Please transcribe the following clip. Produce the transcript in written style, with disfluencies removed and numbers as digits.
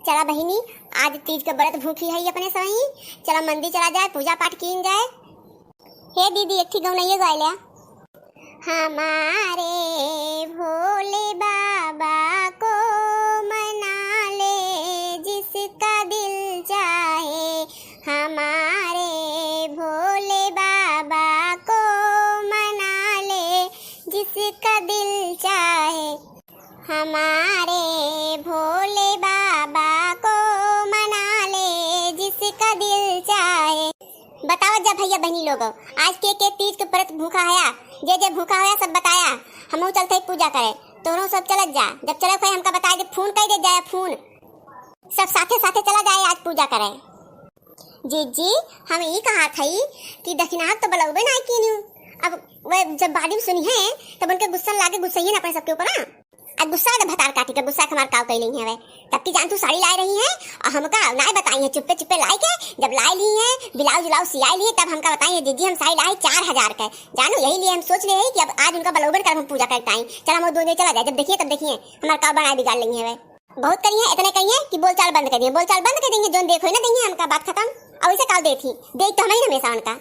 चला बहिनी, आज तीज के व्रत भूखी है अपने सही। चला मंदिर चला जाए, पूजा पाठ कीन जाए। हे दीदी, एक ठीक गौनइये गायला। हमारे भोले बाबा को मना ले जिसका दिल चाहे। हमारे भोले बाबा को मना ले जिसका दिल चाहे। हमारे भोले बाबा को मना ले जिसका दिल चाहे। बताओ जब भैया बहनी लोगो, आज के तीज के व्रत भूखा है, जे भूखा है सब बताया। हम चलते पूजा करे, तोरों सब चलत जा। जब चले कोई हमका बताए दे, फोन कर दे जाए, फोन सब साथे साथे चला जाए आज पूजा करे। जी हम ये कहा थी कि दक्षिणा तो बलौबे ना की न्यू। अब वे जब बाड़ी में सुनी है तब उनके गुस्सा लागे, गुस्सा ही ना अपने सबके ऊपर ना। आज गुस्सा है भतार काटी के, गुस्सा हमार काव कैली है वे। तब की जान तू साड़ी लाई रही है और हमका ना बताई है, चुप्पे चुप्पे लाई के जब लाई ली है, ब्लाउज ब्लाउज सिलाई ली है, तब हमका बताई है जी हम साड़ी लाई 4000 का। जानो यही लिए हम सोच रहे हैं कि अब आज उनका बलोबन कर हम पूजा करते हैं। चल हम दो चला जाए, जब देखिए तब देखिए हमारा काव बनाए बिगाड़ लेंगे है वे। बहुत करिए, इतने कहिए कि बोलचाल बंद कर दिए, बोलचाल बंद कर देंगे, जो देखो ना देंगे हमका बात खत्म। और इसे काव देती देख तो हमें हमेशा उनका